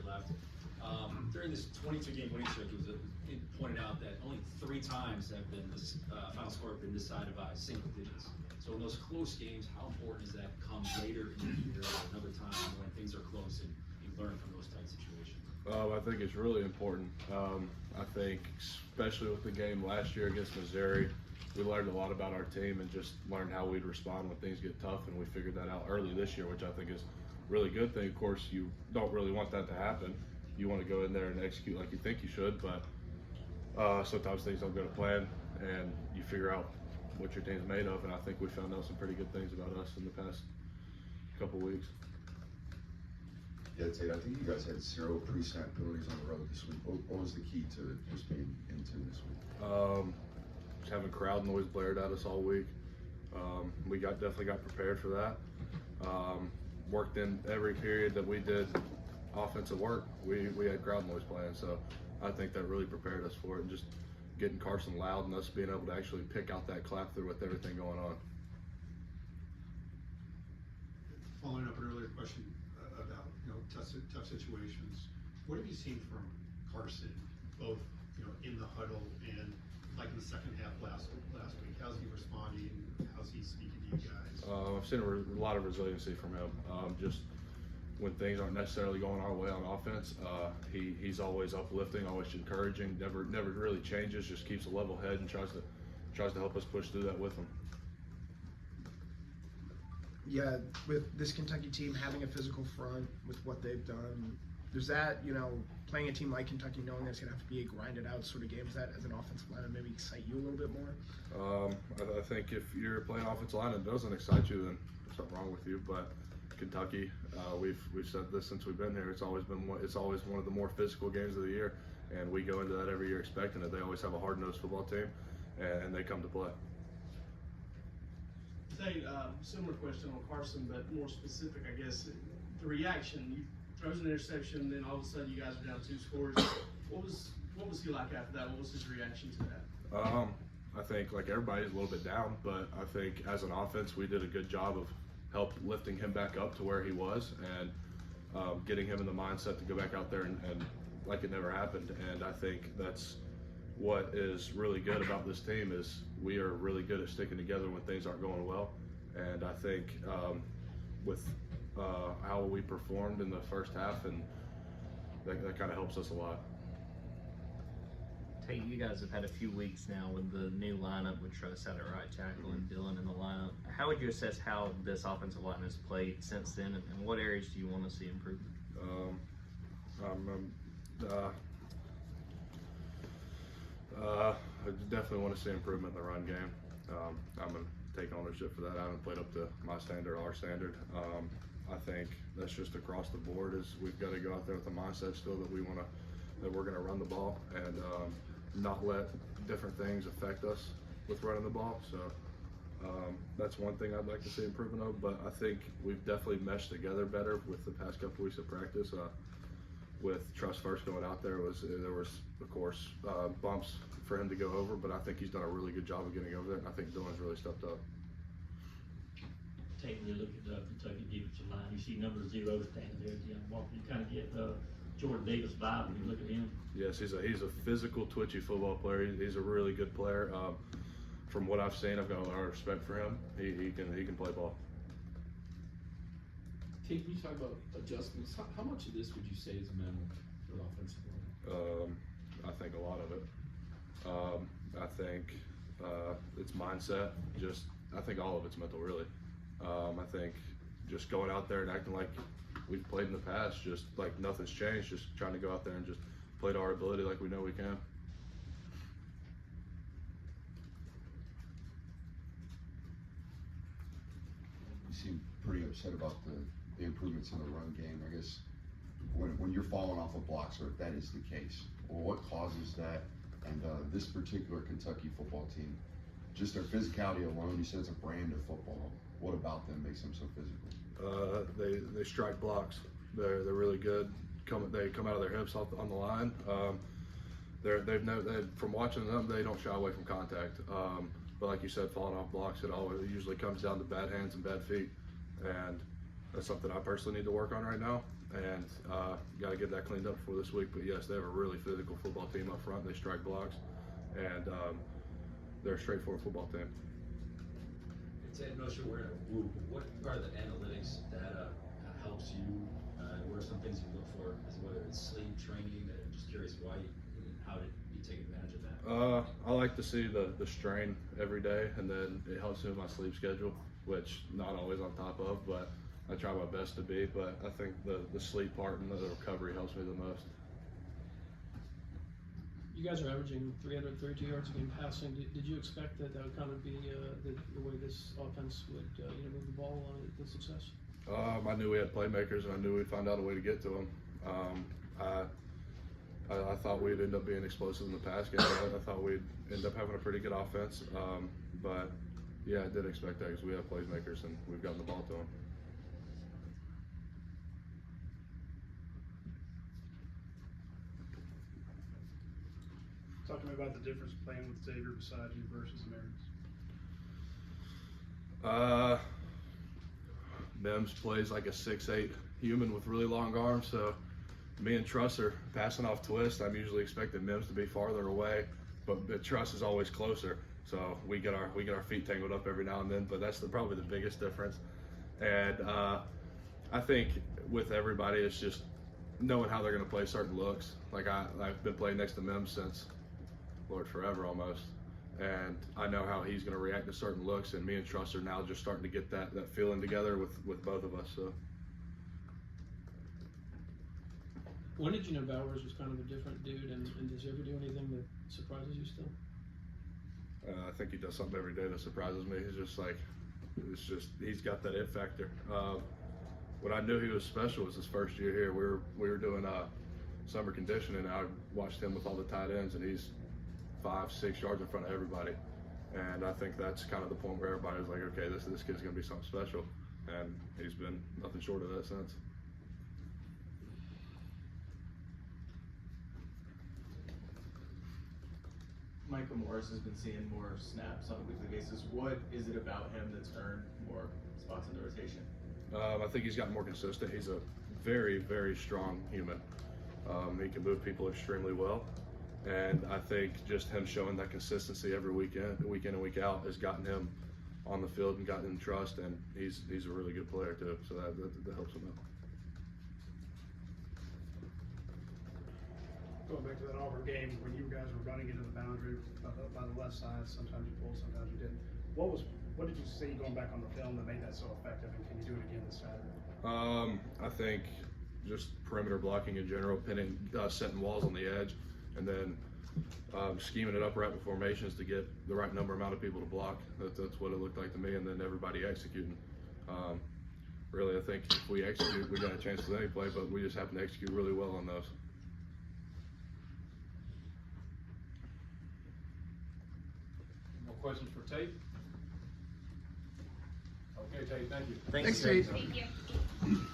left. During this 22-game winning streak, it pointed out that only 3 times have been this final score have been decided by single digits. So in those close games, how important is that come later in the year or another time when things are close and you learn from those type situations? I think it's really important. I think especially with the game last year against Missouri, we learned a lot about our team and just learned how we'd respond when things get tough, and we figured that out early this year, which I think is a really good thing. Of course, you don't really want that to happen. You want to go in there and execute like you think you should, but sometimes things don't go to plan, and you figure out what your team's made of, and I think we found out some pretty good things about us in the past couple weeks. Yeah, Tate, I think you guys had 0 pre-snap penalties on the road this week. What was the key to just being into this week? Just having crowd noise blared at us all week. We definitely got prepared for that. Worked in every period that we did offensive work. We had crowd noise playing, so I think that really prepared us for it. And just getting Carson loud and us being able to actually pick out that clap through with everything going on. Following up an earlier question about tough situations, what have you seen from Carson, both in the huddle and like in the second half last week? How's he responding? How's he speaking to you guys? I've seen a lot of resiliency from him. Just when things aren't necessarily going our way on offense, he's always uplifting, always encouraging. Never really changes. Just keeps a level head and tries to help us push through that with him. Yeah, with this Kentucky team having a physical front with what they've done, there's that, playing a team like Kentucky knowing that it's going to have to be a grinded out sort of game, does that as an offensive lineman maybe excite you a little bit more? I think if you're playing offensive line and it doesn't excite you, then there's something wrong with you. But Kentucky, we've said this since we've been here, it's always one of the more physical games of the year, and we go into that every year expecting it. They always have a hard-nosed football team, and they come to play. Tate, similar question on Carson, but more specific, I guess. The reaction, you throws an interception, then all of a sudden you guys are down 2 scores. What was he like after that? What was his reaction to that? I think like everybody's a little bit down, but I think as an offense we did a good job of help lifting him back up to where he was and getting him in the mindset to go back out there and like it never happened. And I think that's what is really good about this team is we are really good at sticking together when things aren't going well. And I think with how we performed in the first half, and that kind of helps us a lot. Tate, you guys have had a few weeks now with the new lineup with Truss out at right tackle and Dillon in the lineup. How would you assess how this offensive line has played since then, and what areas do you want to see improvement? I definitely want to see improvement in the run game. I'm going to take ownership for that. I haven't played up to my standard or our standard. I think that's just across the board. Is we've got to go out there with the mindset still that we're going to run the ball and not let different things affect us with running the ball. So that's one thing I'd like to see improvement of. But I think we've definitely meshed together better with the past couple weeks of practice. With Truss first going out there, there was of course bumps for him to go over, but I think he's done a really good job of getting over there, and I think Dillon's really stepped up. Taking a look at the Kentucky defensive line, you see number 0 standing there, Deion Walker. You kind of get Jordan Davis vibe when you look at him. Yes, he's a physical, twitchy football player. He's a really good player. From what I've seen, I've got a lot of respect for him. He can play ball. Tate, you talk about adjustments. How much of this would you say is minimal for the offensive line? I think a lot of it. I think it's mindset. I think all of it's mental, really. I think just going out there and acting like we've played in the past, just like nothing's changed, just trying to go out there and just play to our ability like we know we can. You seem pretty upset about the improvements in the run game. I guess when you're falling off of blocks, or if that is the case, or what causes that? And this particular Kentucky football team, just their physicality alone, you said it's a brand of football. What about them makes them so physical? They strike blocks. They're really good. They come out of their hips on the line. From watching them, they don't shy away from contact. But like you said, falling off blocks, it usually comes down to bad hands and bad feet, and that's something I personally need to work on right now. and got to get that cleaned up before this week. But yes, they have a really physical football team up front. They strike blocks, and they're a straightforward football team. Ted, no sure where to woo, but what are the analytics data helps you? What are some things you look for, as whether it's sleep, training? I'm just curious why, how did you take advantage of that? I like to see the strain every day, and then it helps me with my sleep schedule, which not always on top of, but I try my best to be. But I think the sleep part and the recovery helps me the most. You guys are averaging 332 yards a game passing. Did you expect that would kind of be the way this offense would move the ball on the success? I knew we had playmakers, and I knew we'd find out a way to get to them. I thought we'd end up being explosive in the pass game. I thought we'd end up having a pretty good offense. But yeah, I did expect that because we have playmakers and we've gotten the ball to them. Talk to me about the difference playing with Xavier beside you versus Americans. Mims plays like a 6'8" human with really long arms, so me and Truss are passing off twist. I'm usually expecting Mims to be farther away, but Truss is always closer. So we get our feet tangled up every now and then, but that's probably the biggest difference. And I think with everybody, it's just knowing how they're going to play certain looks. Like I've been playing next to Mims since, Lord, forever almost. And I know how he's going to react to certain looks, and me and Truss are now just starting to get that feeling together with both of us. So. When did you know Bowers was kind of a different dude, and does he ever do anything that surprises you still? I think he does something every day that surprises me. He's got that it factor. When I knew he was special was his first year here. We were doing summer conditioning, and I watched him with all the tight ends, and he's 5-6 yards in front of everybody. And I think that's kind of the point where everybody's like, okay, this kid's gonna be something special. And he's been nothing short of that since. Michael Morris has been seeing more snaps on a weekly basis. What is it about him that's earned more spots in the rotation? I think he's gotten more consistent. He's a very, very strong human. He can move people extremely well. And I think just him showing that consistency every week in and week out has gotten him on the field and gotten him trust, and he's a really good player too, so that helps him out. Going back to that Auburn game, when you guys were running into the boundary by the left side, sometimes you pulled, sometimes you didn't. What did you see going back on the film that made that so effective, and can you do it again this Saturday? I think just perimeter blocking in general, setting walls on the edge, and then scheming it up right with formations to get the right amount of people to block. That's what it looked like to me, and then everybody executing. Really, I think if we execute, we got a chance with any play, but we just happen to execute really well on those. No questions for Tate? Okay, Tate, thank you. Thanks, Tate. Thank you.